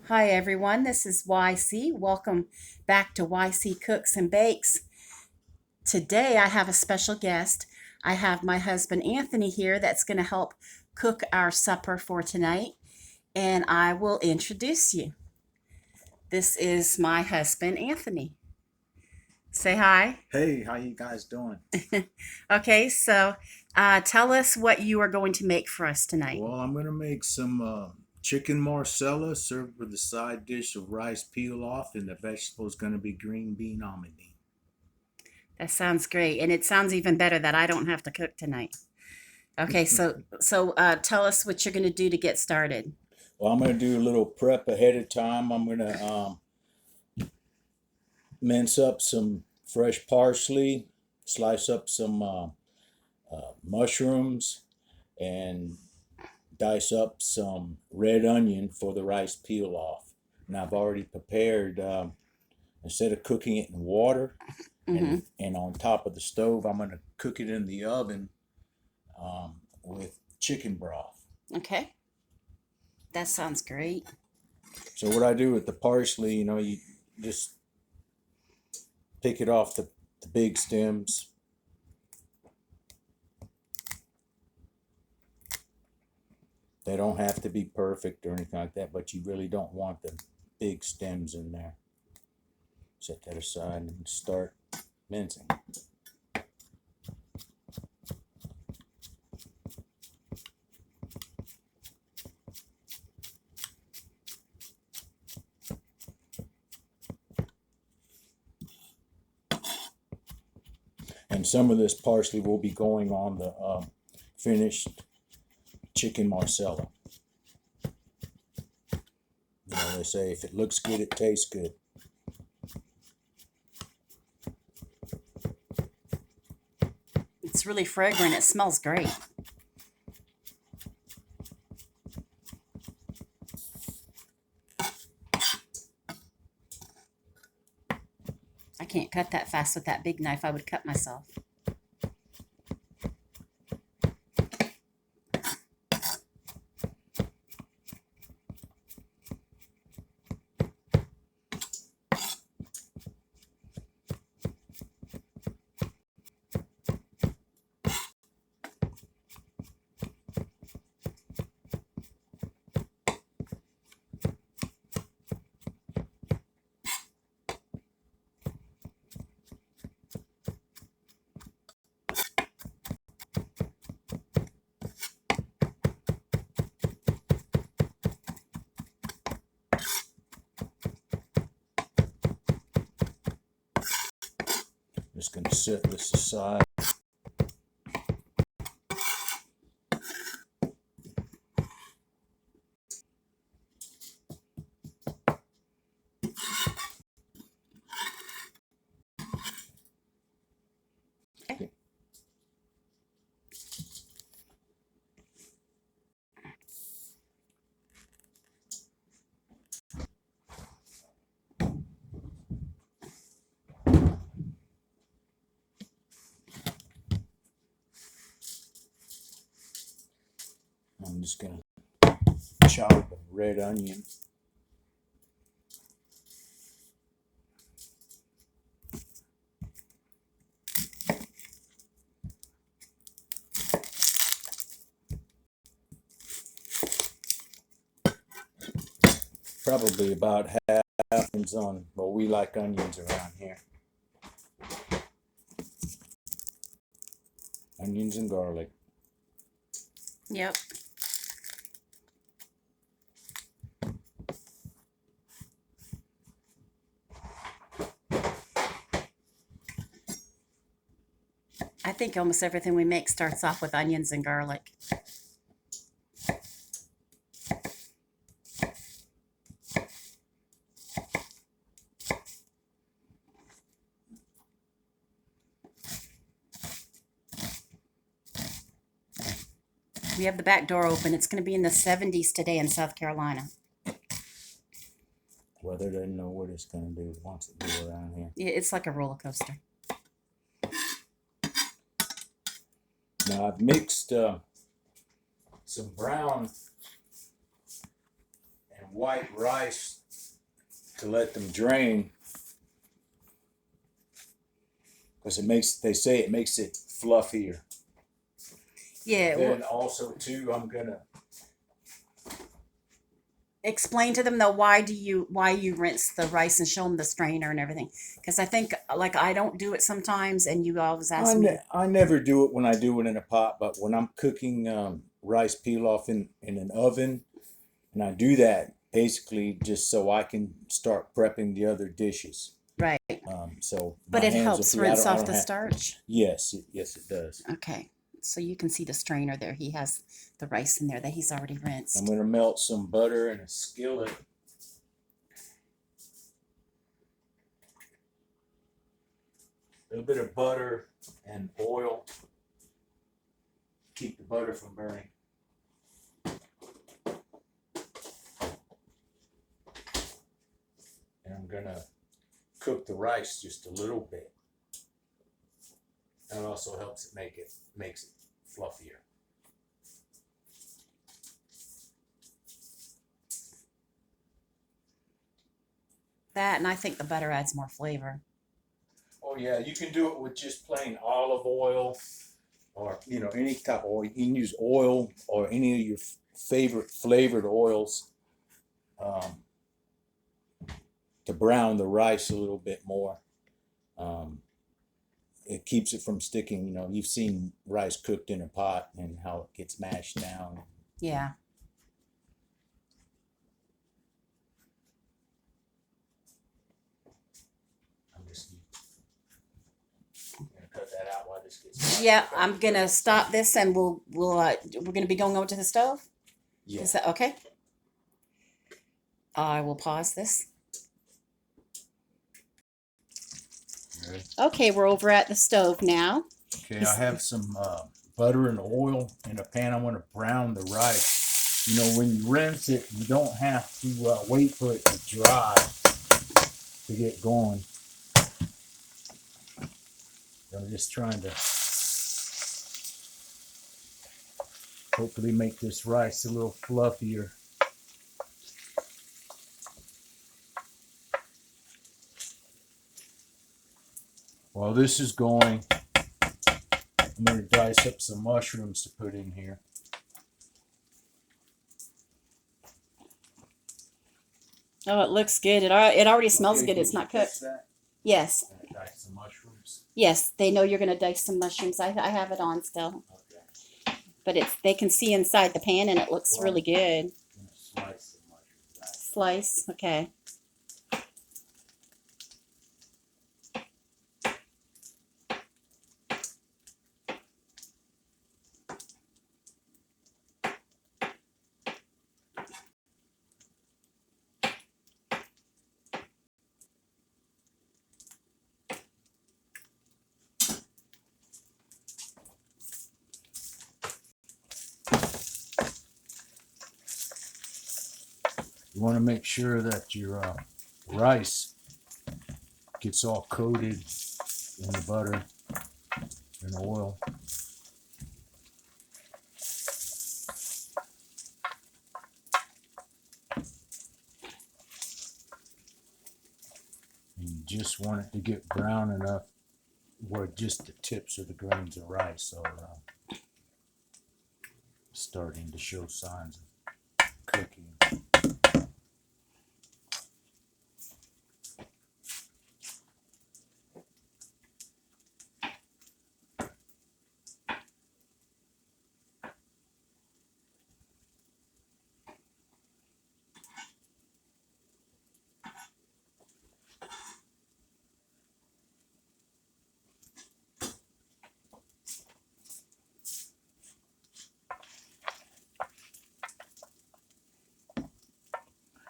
Hi everyone, this is YC. Welcome back to YC Cooks and Bakes. Today I have a special guest. I have my husband Anthony here that's going to help cook our supper for tonight, and I will introduce you. This is my husband Anthony. Say hi. Hey, how you guys doing? Okay, so tell us what you are going to make for us tonight. Well, I'm gonna make some chicken marsala served with a side dish of rice pilaf, and the vegetable is gonna be green bean almondine. That sounds great, and it sounds even better that I don't have to cook tonight. Okay, so tell us what you're going to do to get started. Well, I'm gonna do a little prep ahead of time. I'm gonna mince up some fresh parsley, slice up some mushrooms, and dice up some red onion for the rice pilaf. And I've already prepared. Instead of cooking it in water Hmm. and on top of the stove, I'm going to cook it in the oven with chicken broth. Okay, that sounds great. So what I do with the parsley, you just pick it off the big stems. They don't have to be perfect or anything like that, but you really don't want the big stems in there. Set that aside and start mincing. And some of this parsley will be going on the finished chicken marsala. They say if it looks good, it tastes good. It's really fragrant. It smells great. I can't cut that fast with that big knife. I would cut myself. Just gonna set this aside. Okay. I'm just gonna chop a red onion. Probably about half onions on. Well, we like onions around here. Onions and garlic. Yep. I think almost everything we make starts off with onions and garlic. We have the back door open. It's going to be in the 70s today in South Carolina. Weather doesn't know what it's gonna do once it do around here. Yeah, it's like a roller coaster. Now I've mixed some brown and white rice to let them drain, because they say it makes it fluffier. Yeah. Then also too, I'm gonna Explain to them though, why you rinse the rice, and show them the strainer and everything, because I think, like, I don't do it sometimes, and you always ask me. I never do it when I do it in a pot, but when I'm cooking rice pilaf in an oven, and I do that basically just so I can start prepping the other dishes. Right. So But my it hands will helps be. rinse I off don't the have. starch. Yes, yes, it does. Okay, so you can see the strainer there. He has the rice in there that he's already I'm rinsed. gonna melt some butter in a skillet. A little bit of butter and oil. Keep the butter from burning. And I'm gonna cook the rice just a little bit. That also helps makes it fluffier. That, and I think the butter adds more flavor. Oh yeah, you can do it with just plain olive oil, or any type of oil. You can use oil or any of your favorite flavored oils to brown the rice a little bit more. It keeps it from sticking. You've seen rice cooked in a pot and how it gets mashed down. Yeah. I'm just gonna cut that out while this gets. Yeah, I'm gonna stop this, and we're gonna be going over to the stove. Yeah. Is that okay? I will pause this. Ready? Okay, we're over at the stove now. Okay, I have some butter and oil in a pan. I want to brown the rice. When you rinse it, you don't have to wait for it to dry to get going. I'm just trying to hopefully make this rice a little fluffier. While this is going, I'm going to dice up some mushrooms to put in here. Oh, it looks good. It already smells Okay, good. did It's you not catch cooked. that? Yes. I'm going to dice some mushrooms. Yes, they know you're gonna dice some mushrooms. I have it on still, Okay. but they can see inside the pan, and it looks really good. I'm going to slice some mushrooms. Slice. Okay. You want to make sure that your rice gets all coated in the butter and oil. And you just want it to get brown enough where just the tips of the grains of rice are starting to show signs of cooking.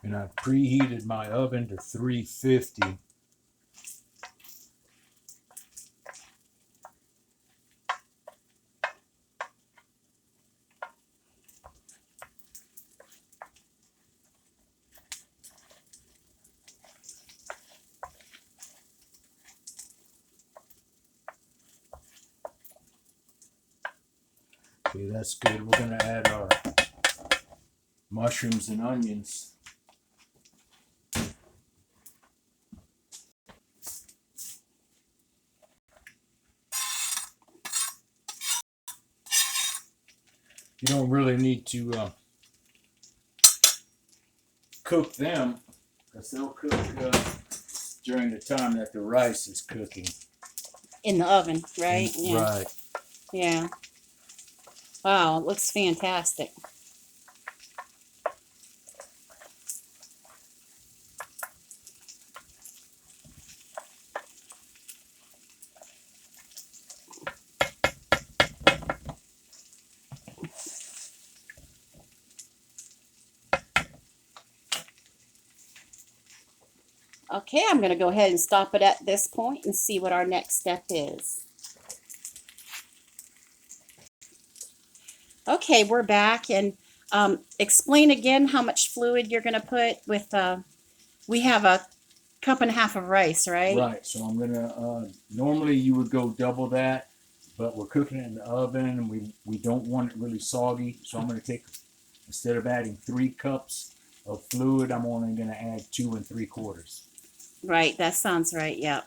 And I've preheated my oven to 350. Okay, that's good. We're going to add our mushrooms and onions. You don't really need to cook them because they'll cook during the time that the rice is cooking. In the oven, right? Yeah. Right. Yeah. Wow, it looks fantastic. Okay, I'm going to go ahead and stop it at this point and see what our next step is. Okay, we're back, and explain again how much fluid you're going to put with, we have a cup and a half of rice, right? Right. So I'm gonna. Normally you would go double that, but we're cooking it in the oven, and we don't want it really soggy. So I'm gonna take, instead of adding 3 cups of fluid, I'm only gonna add 2 3/4. Right, that sounds right, yeah.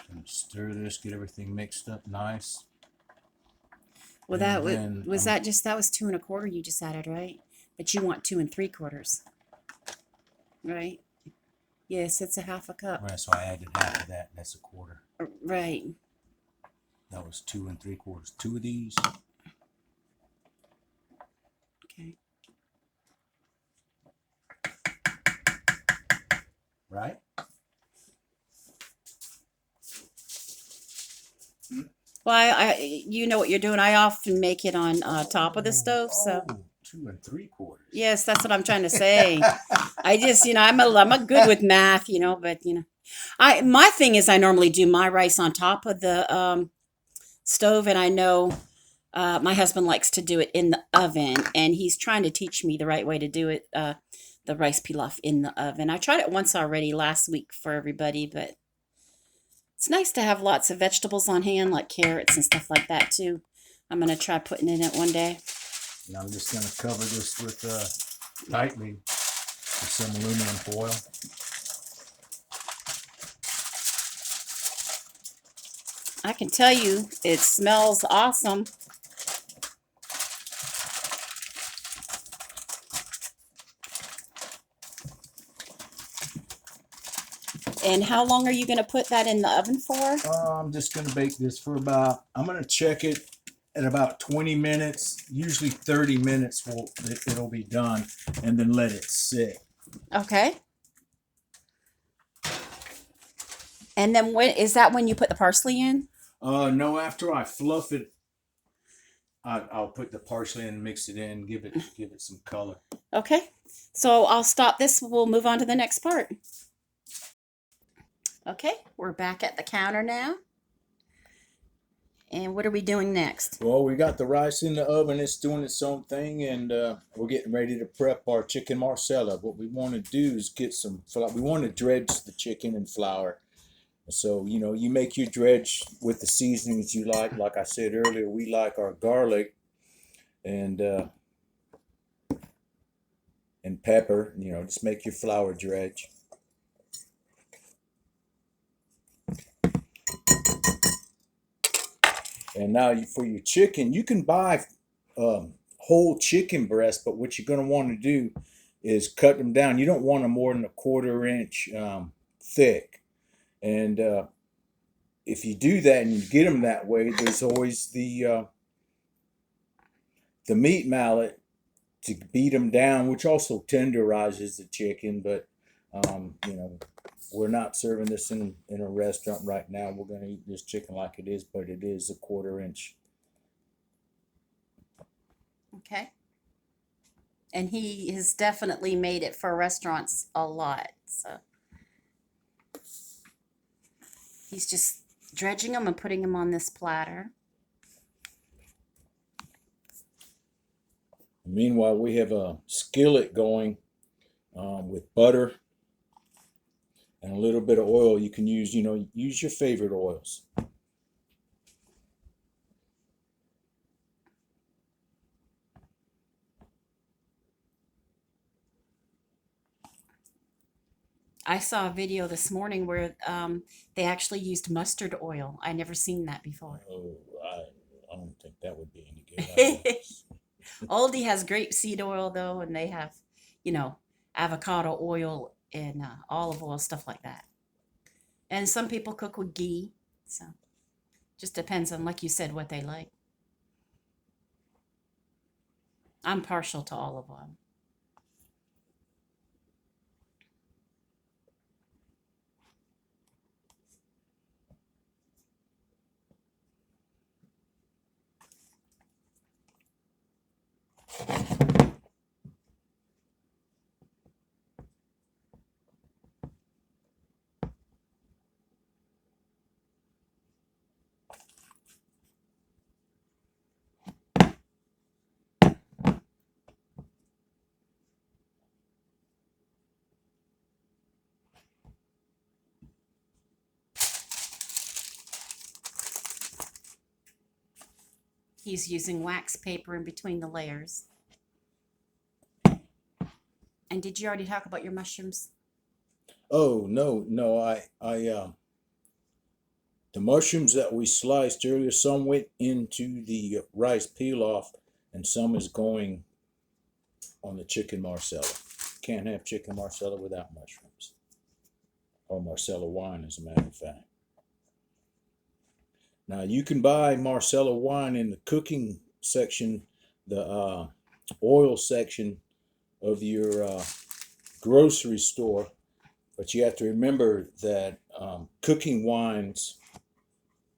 And stir this, get everything mixed up nice. Well, And that then was that just, that was 2 1/4 you just added, right? But you want 2 3/4, right? Yes, it's a half a cup. Right. So I added half of that. That's a quarter. Right. That was 2 3/4. 2 of these. Okay. Right. Well, you know what you're doing. I often make it on top of the stove, so. Oh, 2 3/4. Yes, that's what I'm trying to say. I just, I'm a good with math, but my thing is I normally do my rice on top of the stove, and I know my husband likes to do it in the oven, and he's trying to teach me the right way to do it, the rice pilaf in the oven. I tried it once already last week for everybody, but it's nice to have lots of vegetables on hand, like carrots and stuff like that too. I'm gonna try putting it in it one day. And I'm just gonna cover this with tightly with some aluminum foil. I can tell you, it smells awesome. And how long are you going to put that in the oven for? I'm just going to bake this for I'm going to check it at about 20 minutes. Usually 30 minutes it'll be done, and then let it sit. Okay. And then is that when you put the parsley in? No, after I fluff it, I'll put the parsley in and mix it in, give it some color. Okay. So I'll stop this. We'll move on to the next part. Okay, we're back at the counter now. And what are we doing next? Well, we got the rice in the oven. It's doing its own thing, and we're getting ready to prep our chicken Marsala. What we want to do is get some flour. We want to dredge the chicken in flour. So, you make your dredge with the seasonings you like. Like I said earlier, we like our garlic and pepper. Just make your flour dredge. And now for your chicken, you can buy whole chicken breast, but what you're going to want to do is cut them down. You don't want them more than a 1/4 inch thick. And if you do that and you get them that way, there's always the meat mallet to beat them down, which also tenderizes the chicken. But we're not serving this in a restaurant right now. We're going to eat this chicken like it is, but it is a 1/4 inch. Okay. And he has definitely made it for restaurants a lot. So he's just dredging them and putting them on this platter. Meanwhile, we have a skillet going with butter and a little bit of oil. You can use, use your favorite oils. I saw a video this morning where they actually used mustard oil. I never seen that before. Oh, I don't think that would be any good. Aldi has grapeseed oil though, and they have, you know, avocado oil and olive oil, stuff like that. And some people cook with ghee, so just depends on, like you said, what they like. I'm partial to olive oil. He's using wax paper in between the layers. And did you already talk about your mushrooms? Oh, no, the mushrooms that we sliced earlier, some went into the rice pilaf, and some is going on the chicken Marsala. Can't have chicken Marsala without mushrooms, or Marsala wine, as a matter of fact. Now you can buy Marsala wine in the cooking section, the oil section of your grocery store, but you have to remember that cooking wines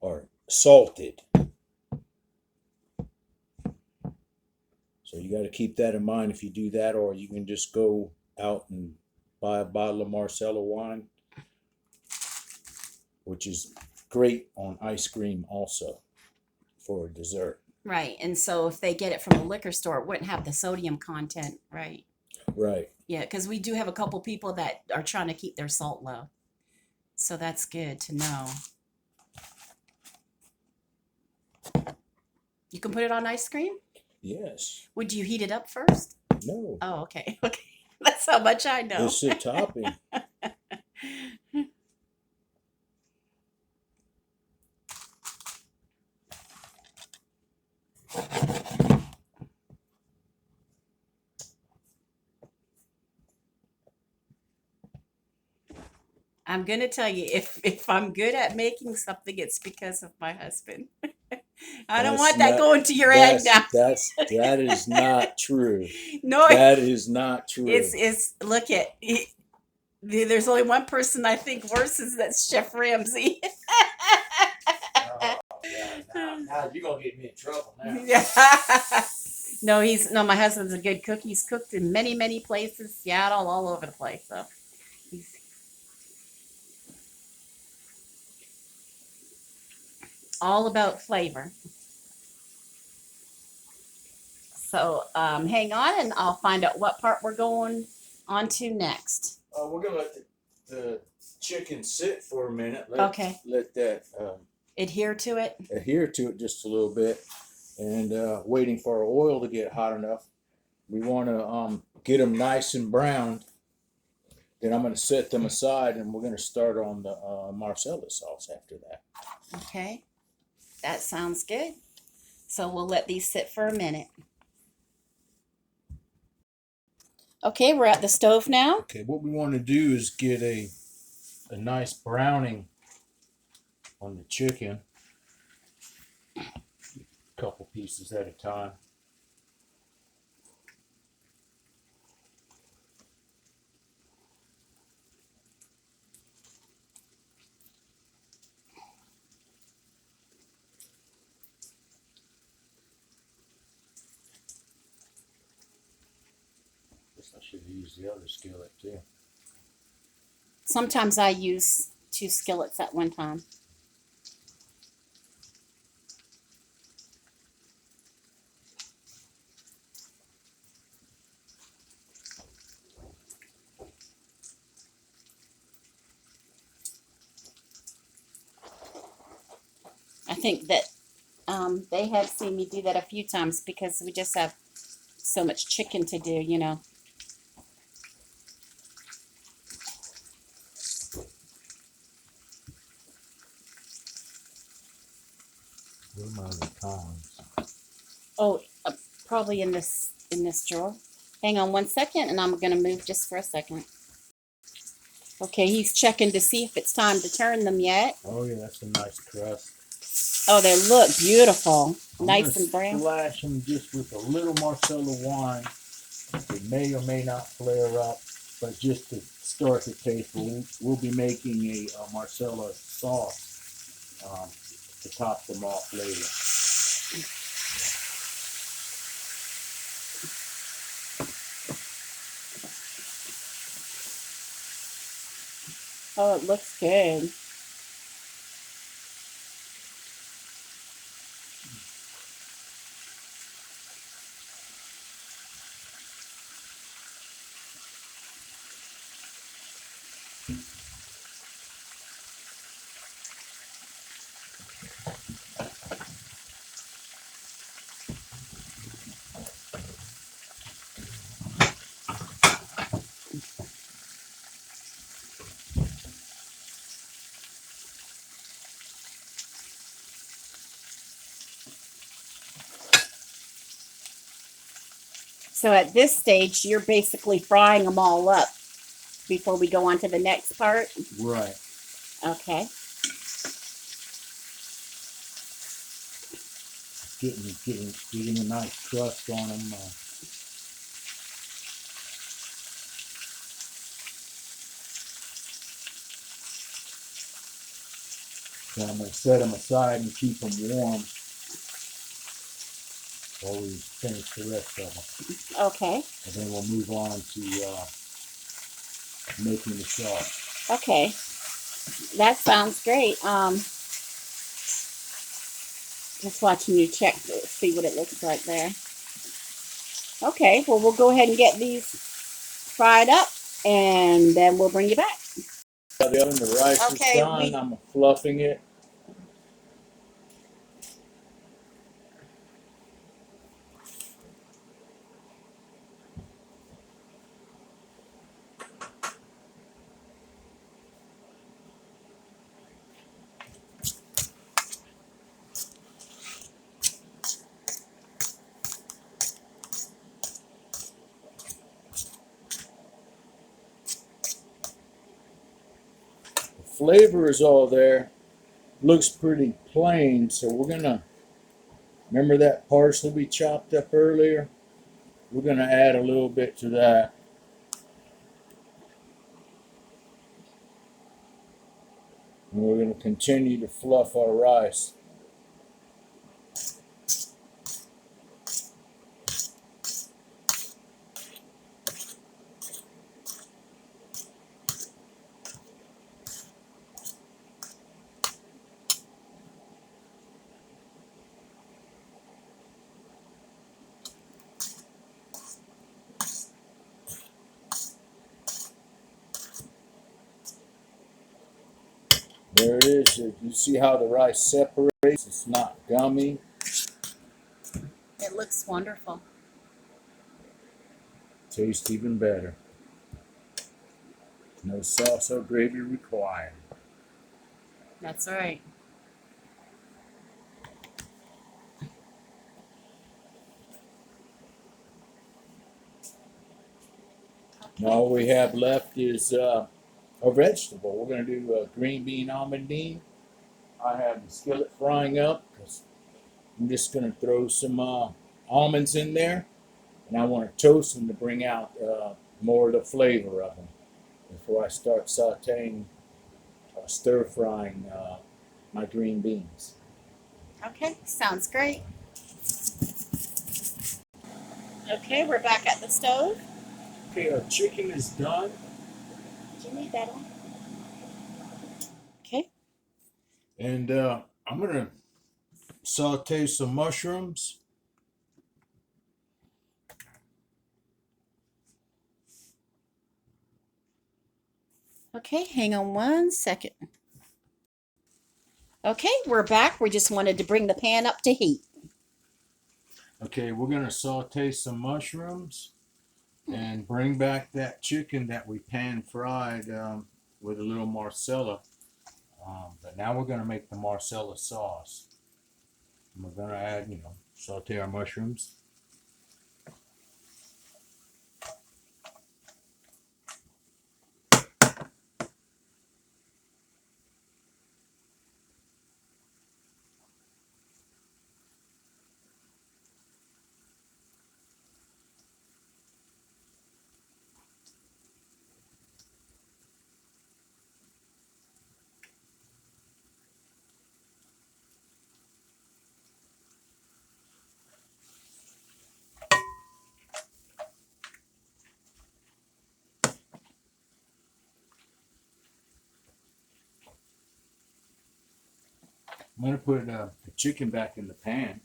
are salted. So you got to keep that in mind if you do that, or you can just go out and buy a bottle of Marsala wine, which is great on ice cream also for a dessert. Right. And so if they get it from a liquor store, it wouldn't have the sodium content, right? Right. Yeah, because we do have a couple people that are trying to keep their salt low. So that's good to know. You can put it on ice cream? Yes. Would you heat it up first? No. Oh, okay. Okay. That's how much I know. It's a topping. I'm gonna tell you, if I'm good at making something, it's because of my husband. I don't want that going to your egg now. That is not true. No, That is not true. it's look at there's only one person I think worse is that's Chef Ramsay. Oh, yeah, now you're gonna get me in trouble now. Yeah. No, my husband's a good cook. He's cooked in many, many places, Seattle, all over the place. So he's all about flavor. So hang on, and I'll find out what part we're going on to next. We're gonna let the chicken sit for a minute. Okay. Let that Adhere to it. adhere to it just a little bit, and waiting for our oil to get hot enough. We want to get them nice and browned. Then I'm going to set them aside, and we're going to start on the Marsala sauce after that. Okay, that sounds good. So we'll let these sit for a minute. Okay, we're at the stove now. Okay, what we want to do is get a nice browning on the chicken. A couple pieces at a time. I should have used the other skillet too. Sometimes I use 2 skillets at one time. think that they have seen me do that a few times because we just have so much chicken to do, you know. Where are my tongs? Oh, probably in this drawer. Hang on 1 second, and I'm gonna move just for a second. Okay, he's checking to see if it's time to turn them yet. Oh yeah, that's a nice crust. Oh, they look beautiful, I'm nice gonna and brown. splash them just with a little Marsala wine. It may or may not flare up, but just to start the taste, we'll be making a Marsala sauce to top them off later. Oh, it looks good. So at this stage, you're basically frying them all up before we go on to the next part. Right. Okay. Getting a nice crust on them. So I'm gonna set them aside and keep them warm while we finish the rest of them. Okay. And then we'll move on to making the sauce. Okay. That sounds great. Just watching you check to see what it looks like there. Okay, well, we'll go ahead and get these fried up, and then we'll bring you back. The oven, the rice is done. I'm fluffing it. The flavor is all there. Looks pretty plain, so we're gonna remember that parsley we chopped up earlier. We're gonna add a little bit to that. And we're gonna continue to fluff our rice. There it is. You see how the rice separates? It's not gummy. It looks wonderful. Tastes even better. No sauce or gravy required. That's right. Now all we have left is a vegetable. We're going to do a green bean almondine. I have the skillet frying up. I'm just going to throw some almonds in there, and I want to toast them to bring out more of the flavor of them before I start sauteing, stir frying my green beans. Okay, sounds great. Okay, we're back at the stove. Okay, our chicken is done. Do you need that on? Okay. And I'm going to saute some mushrooms. Okay, hang on 1 second. Okay, we're back. We just wanted to bring the pan up to heat. Okay, we're gonna saute some mushrooms and bring back that chicken that we pan fried with a little Marsala. But now we're gonna make the Marsala sauce. And we're gonna add, saute our mushrooms. I'm gonna put the chicken back in the pan.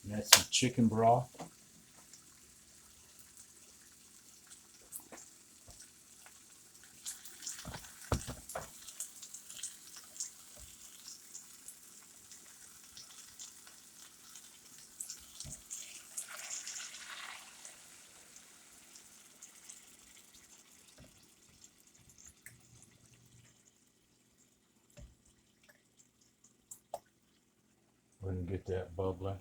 And that's some chicken broth. We're gonna get that bubbling.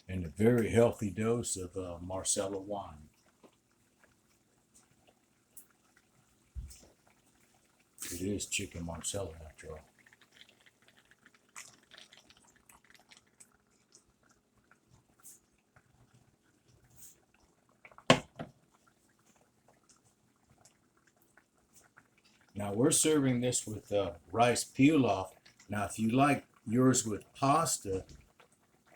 And a very healthy dose of Marsala wine. It is chicken Marsala after all. Now we're serving this with rice pilaf. Now if you like yours with pasta,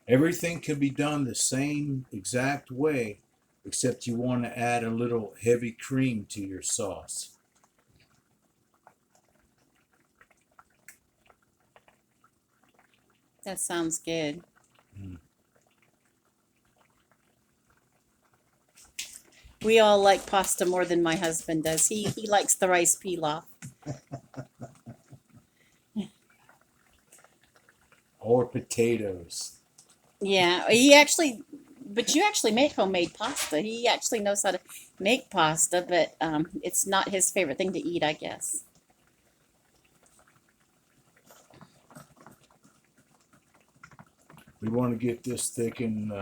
everything can be done the same exact way, except you want to add a little heavy cream to your sauce. That sounds good. Mm. We all like pasta more than my husband does. He likes the rice pilaf. Or potatoes. Yeah, but you actually make homemade pasta. He actually knows how to make pasta, but it's not his favorite thing to eat, I guess. We want to get this thickened,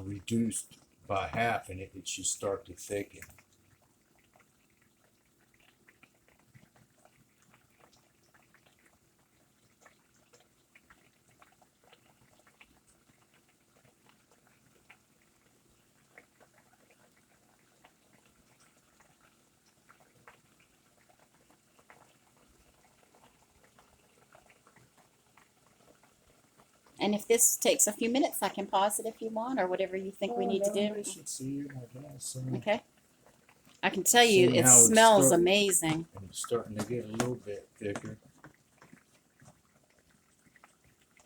reduced by half, and it should start to thicken. And if this takes a few minutes, I can pause it if you want, or whatever you think we need to do. We should see it, I guess. Okay. I can tell you, Seeing it how it's smells starting. amazing. And it's starting to get a little bit thicker.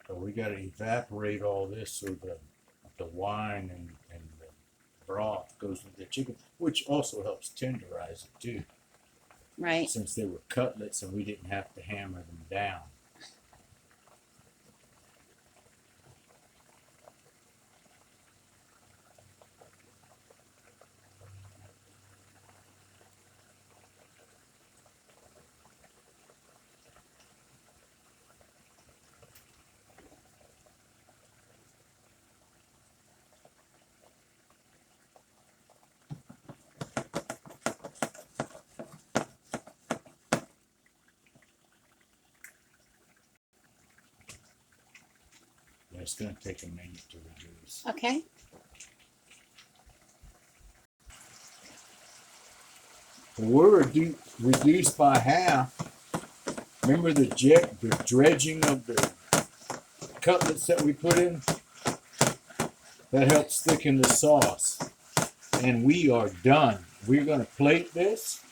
But we got to evaporate all this so the wine and the broth goes with the chicken, which also helps tenderize it too, Right. since they were cutlets and we didn't have to hammer them down. It's going to take a minute to reduce. Okay. We're reduced by half. Remember the dredging of the cutlets that we put in? That helps thicken the sauce. And we are done. We're going to plate this.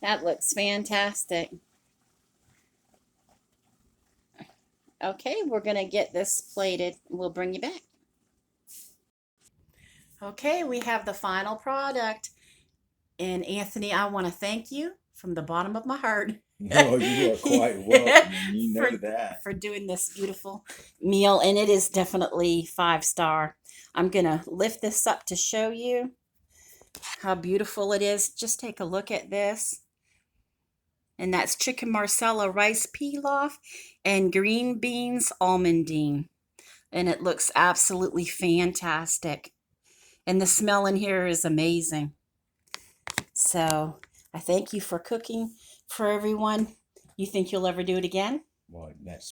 That looks fantastic. Okay, we're going to get this plated. We'll bring you back. Okay, we have the final product. And Anthony, I want to thank you from the bottom of my heart. No, you are quite welcome, and you know that. For doing this beautiful meal, and it is definitely 5-star. I'm going to lift this up to show you how beautiful it is. Just take a look at this. And that's chicken Marsala rice pilaf and green beans almondine. And it looks absolutely fantastic. And the smell in here is amazing. So I thank you for cooking for everyone. You think you'll ever do it again? Well, that's